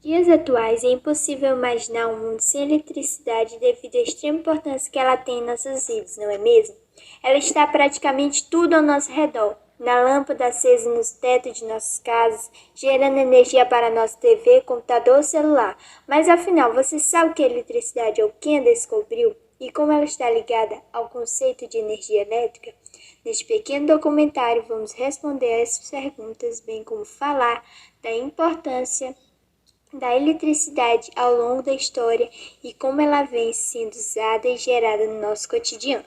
Dias atuais, é impossível imaginar um mundo sem eletricidade devido à extrema importância que ela tem em nossas vidas, não é mesmo? Ela está praticamente tudo ao nosso redor, na lâmpada acesa nos tetos de nossas casas, gerando energia para nossa TV, computador ou celular. Mas afinal, você sabe o que é eletricidade ou quem a descobriu? E como ela está ligada ao conceito de energia elétrica? Neste pequeno documentário, vamos responder a essas perguntas, bem como falar da importância da eletricidade ao longo da história e como ela vem sendo usada e gerada no nosso cotidiano.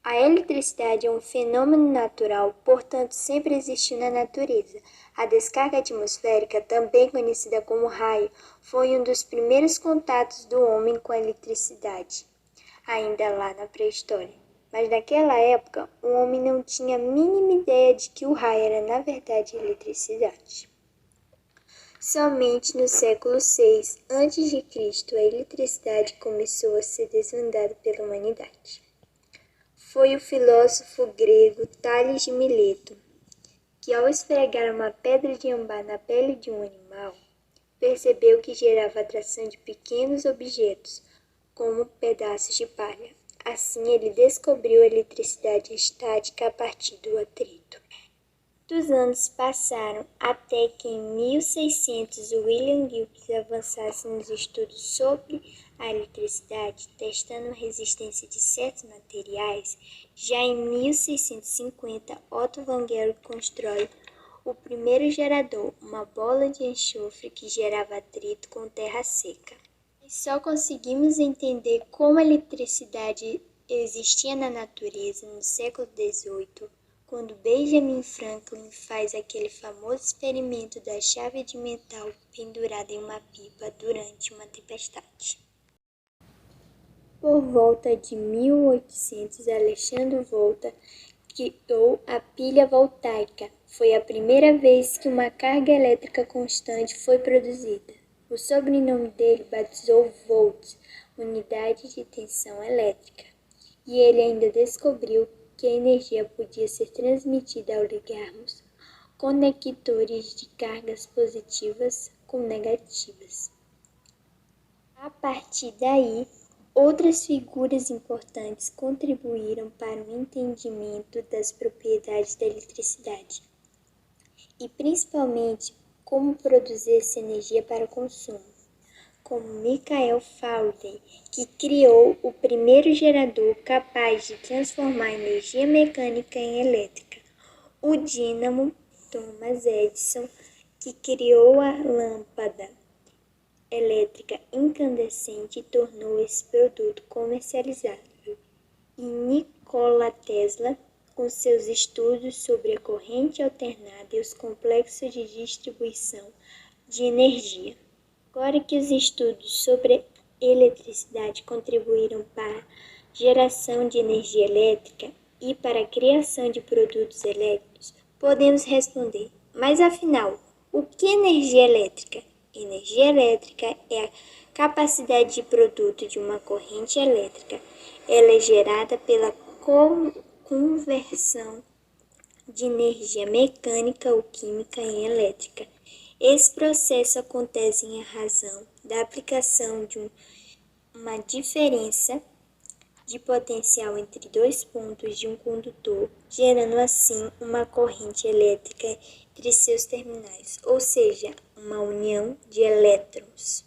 A eletricidade é um fenômeno natural, portanto sempre existiu na natureza. A descarga atmosférica, também conhecida como raio, foi um dos primeiros contatos do homem com a eletricidade, ainda lá na pré-história. Mas naquela época, o homem não tinha a mínima ideia de que o raio era na verdade eletricidade. Somente no século VI a.C., a eletricidade começou a ser desvendada pela humanidade. Foi o filósofo grego Tales de Mileto que, ao esfregar uma pedra de âmbar na pele de um animal, percebeu que gerava atração de pequenos objetos, como pedaços de palha. Assim, ele descobriu a eletricidade estática a partir do atrito. Muitos anos passaram até que em 1600 William Gibbs avançasse nos estudos sobre a eletricidade, testando a resistência de certos materiais. Já em 1650, Otto von Guericke constrói o primeiro gerador, uma bola de enxofre que gerava atrito com terra seca. E só conseguimos entender como a eletricidade existia na natureza no século XVIII, quando Benjamin Franklin faz aquele famoso experimento da chave de metal pendurada em uma pipa durante uma tempestade. Por volta de 1800, Alexandre Volta criou a pilha voltaica. Foi a primeira vez que uma carga elétrica constante foi produzida. O sobrenome dele batizou volts, unidade de tensão elétrica. E ele ainda descobriu que a energia podia ser transmitida ao ligarmos conectores de cargas positivas com negativas. A partir daí, outras figuras importantes contribuíram para o entendimento das propriedades da eletricidade e principalmente como produzir essa energia para o consumo, como Michael Faraday, que criou o primeiro gerador capaz de transformar energia mecânica em elétrica, o dínamo Thomas Edison, que criou a lâmpada elétrica incandescente e tornou esse produto comercializável, e Nikola Tesla, com seus estudos sobre a corrente alternada e os complexos de distribuição de energia. Agora que os estudos sobre eletricidade contribuíram para a geração de energia elétrica e para a criação de produtos elétricos, podemos responder: mas afinal, o que é energia elétrica? Energia elétrica é a capacidade de produto de uma corrente elétrica. Ela é gerada pela conversão de energia mecânica ou química em elétrica. Esse processo acontece em razão da aplicação de uma diferença de potencial entre dois pontos de um condutor, gerando assim uma corrente elétrica entre seus terminais, ou seja, uma união de elétrons.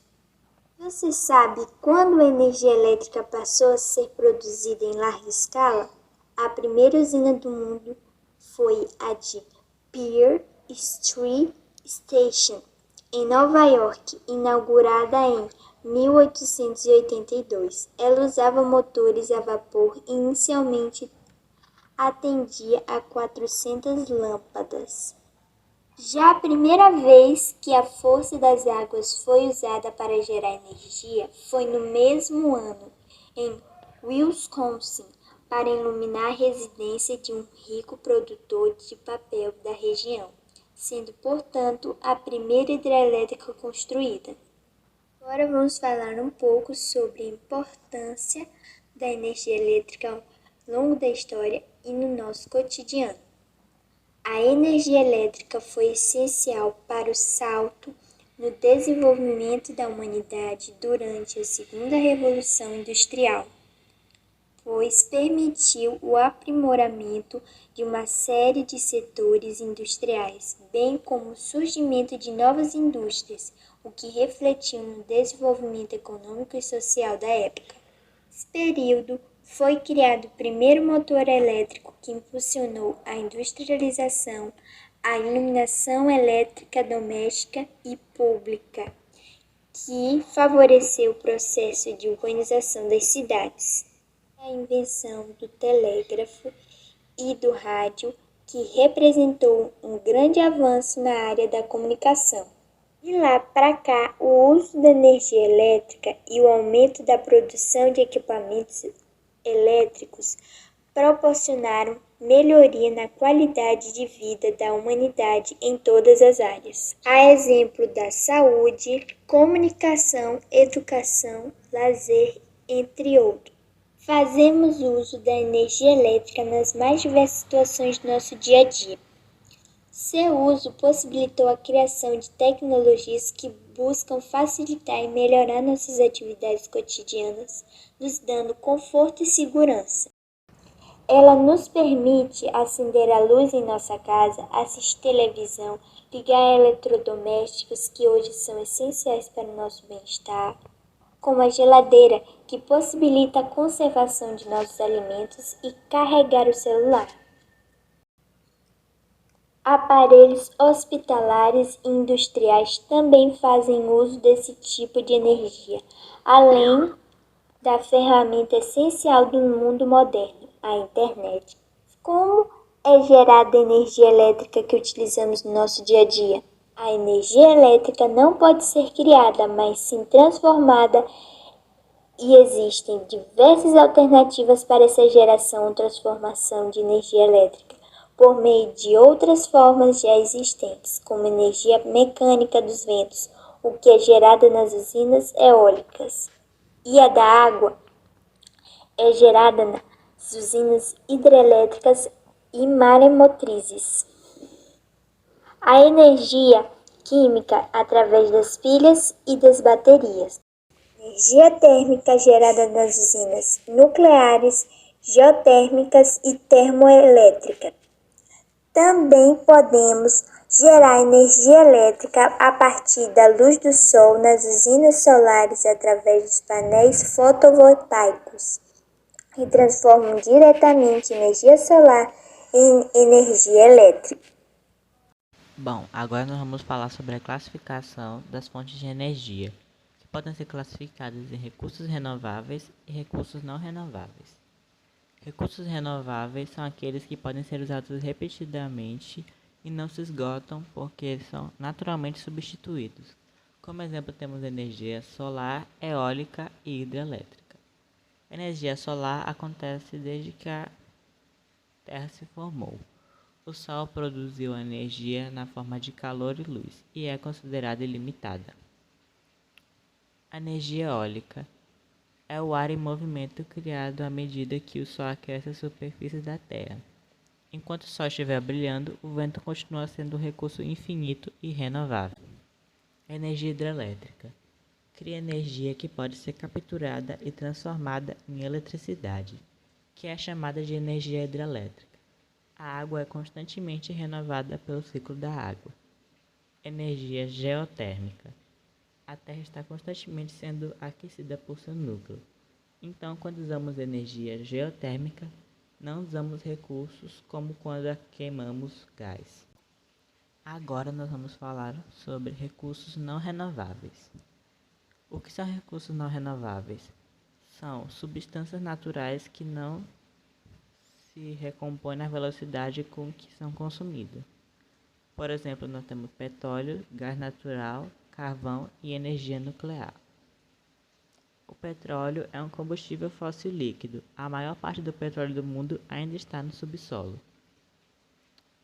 Você sabe quando a energia elétrica passou a ser produzida em larga escala? A primeira usina do mundo foi a de Pearl Street Station, em Nova York, inaugurada em 1882. Ela usava motores a vapor e inicialmente atendia a 400 lâmpadas. Já a primeira vez que a força das águas foi usada para gerar energia foi no mesmo ano, em Wisconsin, para iluminar a residência de um rico produtor de papel da região, sendo, portanto, a primeira hidrelétrica construída. Agora vamos falar um pouco sobre a importância da energia elétrica ao longo da história e no nosso cotidiano. A energia elétrica foi essencial para o salto no desenvolvimento da humanidade durante a Segunda Revolução Industrial, pois permitiu o aprimoramento de uma série de setores industriais, bem como o surgimento de novas indústrias, o que refletiu no desenvolvimento econômico e social da época. Nesse período, foi criado o primeiro motor elétrico que impulsionou a industrialização, a iluminação elétrica doméstica e pública, que favoreceu o processo de urbanização das cidades. A invenção do telégrafo e do rádio, que representou um grande avanço na área da comunicação. De lá para cá, o uso da energia elétrica e o aumento da produção de equipamentos elétricos proporcionaram melhoria na qualidade de vida da humanidade em todas as áreas. A exemplo da saúde, comunicação, educação, lazer, entre outros. Fazemos uso da energia elétrica nas mais diversas situações do nosso dia a dia. Seu uso possibilitou a criação de tecnologias que buscam facilitar e melhorar nossas atividades cotidianas, nos dando conforto e segurança. Ela nos permite acender a luz em nossa casa, assistir televisão, ligar eletrodomésticos que hoje são essenciais para o nosso bem-estar, como a geladeira, que possibilita a conservação de nossos alimentos, e carregar o celular. Aparelhos hospitalares e industriais também fazem uso desse tipo de energia, além da ferramenta essencial do mundo moderno, a internet. Como é gerada a energia elétrica que utilizamos no nosso dia a dia? A energia elétrica não pode ser criada, mas sim transformada, e existem diversas alternativas para essa geração ou transformação de energia elétrica, por meio de outras formas já existentes, como energia mecânica dos ventos, o que é gerada nas usinas eólicas, e a da água é gerada nas usinas hidrelétricas e maremotrizes. A energia química através das pilhas e das baterias. Energia térmica gerada nas usinas nucleares, geotérmicas e termoelétrica. Também podemos gerar energia elétrica a partir da luz do sol nas usinas solares através dos painéis fotovoltaicos, que transformam diretamente energia solar em energia elétrica. Bom, agora nós vamos falar sobre a classificação das fontes de energia, que podem ser classificadas em recursos renováveis e recursos não renováveis. Recursos renováveis são aqueles que podem ser usados repetidamente e não se esgotam porque são naturalmente substituídos. Como exemplo, temos energia solar, eólica e hidrelétrica. A energia solar acontece desde que a Terra se formou. O Sol produziu energia na forma de calor e luz e é considerada ilimitada. A energia eólica é o ar em movimento criado à medida que o Sol aquece a superfície da Terra. Enquanto o Sol estiver brilhando, o vento continua sendo um recurso infinito e renovável. A energia hidrelétrica cria energia que pode ser capturada e transformada em eletricidade, que é chamada de energia hidrelétrica. A água é constantemente renovada pelo ciclo da água. Energia geotérmica. A Terra está constantemente sendo aquecida por seu núcleo. Então, quando usamos energia geotérmica, não usamos recursos como quando queimamos gás. Agora nós vamos falar sobre recursos não renováveis. O que são recursos não renováveis? São substâncias naturais que não se recompõem na velocidade com que são consumidas. Por exemplo, nós temos petróleo, gás natural, carvão e energia nuclear. O petróleo é um combustível fóssil líquido. A maior parte do petróleo do mundo ainda está no subsolo.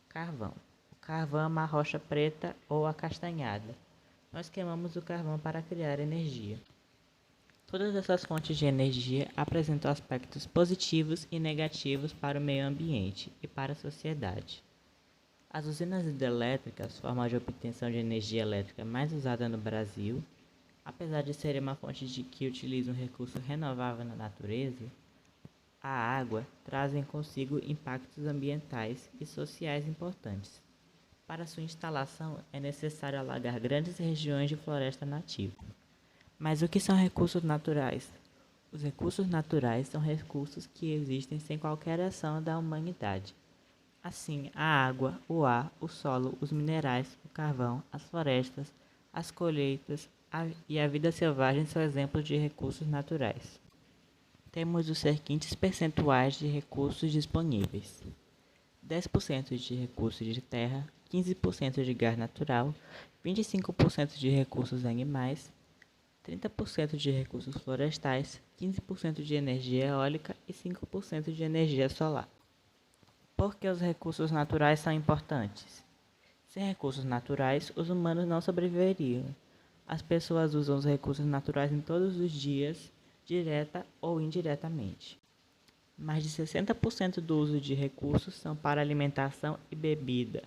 Carvão. O carvão é uma rocha preta ou acastanhada. Nós queimamos o carvão para criar energia. Todas essas fontes de energia apresentam aspectos positivos e negativos para o meio ambiente e para a sociedade. As usinas hidrelétricas, forma de obtenção de energia elétrica mais usada no Brasil. Apesar de serem uma fonte que utiliza um recurso renovável na natureza, a água trazem consigo impactos ambientais e sociais importantes. Para sua instalação, é necessário alagar grandes regiões de floresta nativa. Mas o que são recursos naturais? Os recursos naturais são recursos que existem sem qualquer ação da humanidade. Assim, a água, o ar, o solo, os minerais, o carvão, as florestas, as colheitas e a vida selvagem são exemplos de recursos naturais. Temos os seguintes percentuais de recursos disponíveis: 10% de recursos de terra, 15% de gás natural, 25% de recursos animais, 30% de recursos florestais, 15% de energia eólica e 5% de energia solar. Por que os recursos naturais são importantes? Sem recursos naturais, os humanos não sobreviveriam. As pessoas usam os recursos naturais em todos os dias, direta ou indiretamente. Mais de 60% do uso de recursos são para alimentação e bebida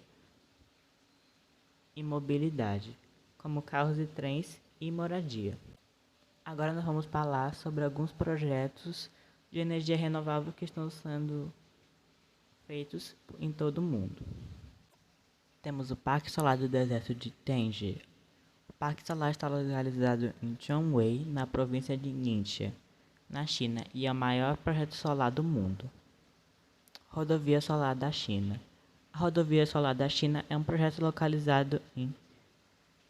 e mobilidade, como carros e trens e moradia. Agora nós vamos falar sobre alguns projetos de energia renovável que estão sendo feitos em todo o mundo. Temos o Parque Solar do Deserto de Tanger. O Parque Solar está localizado em Chongwei, na província de Ningxia, na China, e é o maior projeto solar do mundo. Rodovia Solar da China. A Rodovia Solar da China é um projeto localizado em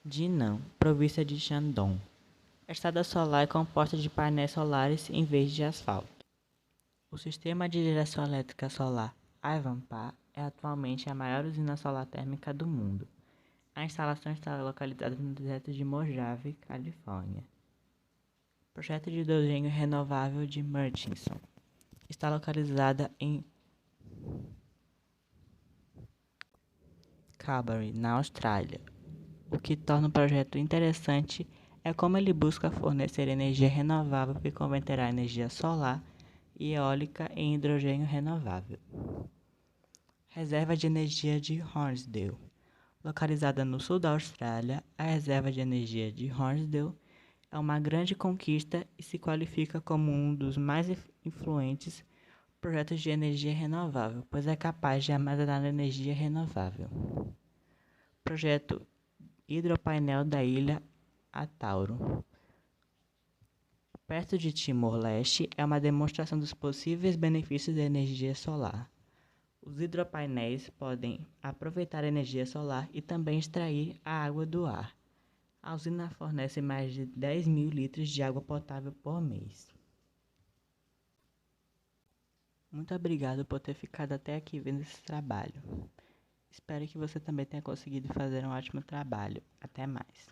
Jinan, província de Shandong. A estrada solar é composta de painéis solares em vez de asfalto. O sistema de geração elétrica solar Ivanpah é atualmente a maior usina solar térmica do mundo. A instalação está localizada no deserto de Mojave, Califórnia. Projeto de hidrogênio renovável de Murchison está localizada em Calgary, na Austrália. O que torna o projeto interessante é como ele busca fornecer energia renovável que converterá energia solar e eólica em hidrogênio renovável. Reserva de energia de Hornsdale. Localizada no sul da Austrália, a reserva de energia de Hornsdale é uma grande conquista e se qualifica como um dos mais influentes projetos de energia renovável, pois é capaz de armazenar energia renovável. Projeto Hidropainel da Ilha Atauro. Perto de Timor-Leste, é uma demonstração dos possíveis benefícios da energia solar. Os hidropainéis podem aproveitar a energia solar e também extrair a água do ar. A usina fornece mais de 10.000 litros de água potável por mês. Muito obrigado por ter ficado até aqui vendo esse trabalho. Espero que você também tenha conseguido fazer um ótimo trabalho. Até mais.